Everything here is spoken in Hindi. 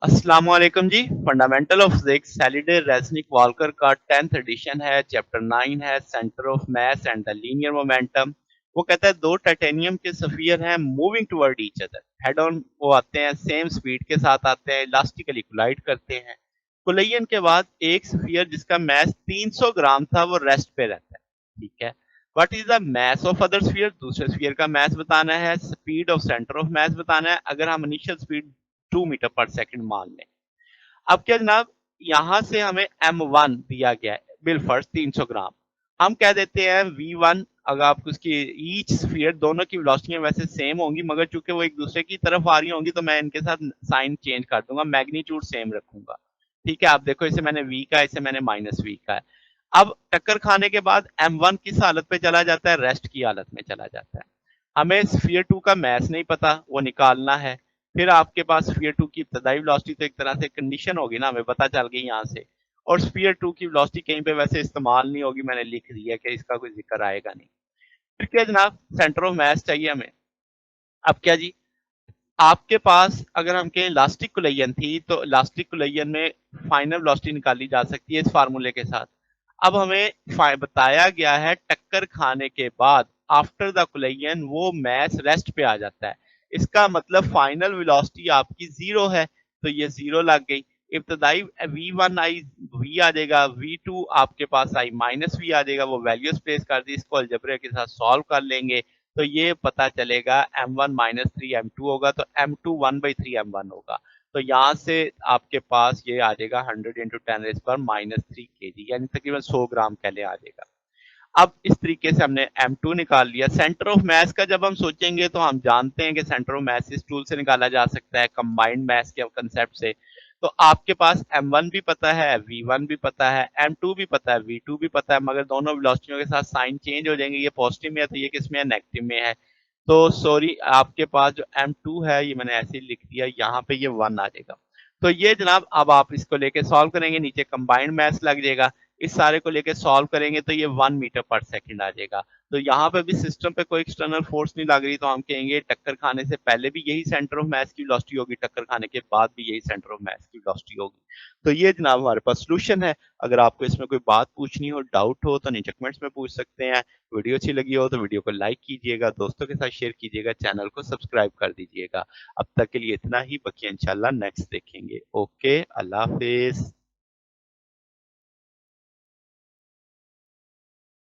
अस्सलाम वालेकुम जी। फंडामेंटल ऑफ फिजिक्स सैलिडे रेज़निक वाल्कर का 10th एडिशन है, चैप्टर 9 है, centre of mass and the linear momentum. वो कहता है दो टाइटेनियम के स्फीयर हैं moving toward each other, head on वो आते हैं, सेम स्पीड के साथ आते हैं, इलास्टिकली कोलाइड करते हैं। कोलिजन के बाद एक स्फीयर जिसका मास 300 ग्राम था वो रेस्ट पे रहता है, ठीक है। What is the mass of other sphere, दूसरे स्फीयर का मास बताना है, speed of centre of mass बताना है। अगर हम इनिशियल स्पीड 2 मीटर पर सेकंड मान लें। अब क्या जनाब, यहाँ से हमें M1 दिया गया है, बिलफर्स्ट 300 ग्राम। हम कह देते हैं V1। अगर आप उसकी ईच स्फीयर दोनों की वेलोसिटियां वैसे सेम होंगी, मगर चूंकि वो एक दूसरे की तरफ आ रही होंगी तो मैं इनके साथ साइन चेंज कर दूंगा, मैग्नीट्यूड सेम रखूंगा। ठीक है, आप देखो इसे मैंने V का, इसे मैंने -V का है। अब टक्कर खाने के बाद M1 किस हालत पे चला जाता है, रेस्ट की हालत में चला जाता है। हमें स्फीयर 2 का मास नहीं पता, वो निकालना है। फिर आपके पास स्फीयर 2 की इब्तदाई वेलोसिटी तो एक तरह से कंडीशन होगी ना, हमें पता चल गई यहाँ से। और स्फीयर 2 की वेलोसिटी कहीं पे वैसे इस्तेमाल नहीं होगी, मैंने लिख दिया कि इसका कोई जिक्र आएगा नहीं। फिर क्या जनाब, सेंटर ऑफ मास चाहिए हमें। अब क्या जी, आपके पास अगर हम कहें इलास्टिक कोलिजन थी तो इलास्टिक कोलिजन में फाइनल वेलोसिटी निकाली जा सकती है इस फार्मूले के साथ। अब हमें बताया गया है टक्कर खाने के बाद आफ्टर द कोलिजन वो मास रेस्ट पे आ जाता है। इसका मतलब फाइनल वेलोसिटी आपकी जीरो है, तो ये जीरो लग गई। इब्तदाई v1 आई v आ जाएगा, v2 आपके पास आई -v आ जाएगा, वो वैल्यूज प्लेस कर दी, इसको अलजेब्रा के साथ सॉल्व कर लेंगे तो ये पता चलेगा M1 -3 M2 होगा, तो M2 1/3 M1 होगा। तो यहाँ से आपके पास ये आ जाएगा 100 इंटू 10⁻³ kg, यानी तकरीबन 100 ग्राम कह लें आ जाएगा। अब इस तरीके से हमने M2 निकाल लिया। सेंटर ऑफ मास का जब हम सोचेंगे तो हम जानते हैं कि सेंटर ऑफ मास इस टूल से निकाला जा सकता है, कंबाइंड मास के कंसेप्ट से। तो आपके पास M1 भी पता है, V1 भी पता है, M2 भी पता है, V2 भी पता है, मगर दोनों वेलोसिटियों के साथ साइन चेंज हो जाएंगे, ये पॉजिटिव में है तो ये किस में है, नेगेटिव में है। तो सॉरी, आपके पास जो M2 है ये मैंने ऐसे ही लिख दिया, यहाँ पे ये 1 आ जाएगा। तो ये जनाब, अब आप इसको लेके सॉल्व करेंगे, नीचे कंबाइंड मास लग जाएगा। इस सारे को लेके सॉल्व करेंगे तो ये 1 मीटर पर सेकंड आ जाएगा। तो यहाँ पे भी सिस्टम पे कोई एक्सटर्नल फोर्स नहीं लग रही, तो हम कहेंगे टक्कर खाने से पहले भी यही सेंटर ऑफ मास की वेलोसिटी होगी, टक्कर खाने के बाद भी यही सेंटर ऑफ मास की वेलोसिटी होगी। तो ये जनाब हमारे पास सॉल्यूशन है। अगर आपको इसमें कोई बात पूछनी हो, डाउट हो तो नीचे कमेंट्स में पूछ सकते हैं। वीडियो अच्छी लगी हो तो वीडियो को लाइक कीजिएगा, दोस्तों के साथ शेयर कीजिएगा, चैनल को सब्सक्राइब कर दीजिएगा। अब तक के लिए इतना ही, बाकी इंशाल्लाह नेक्स्ट देखेंगे। ओके, अल्लाह हाफिज।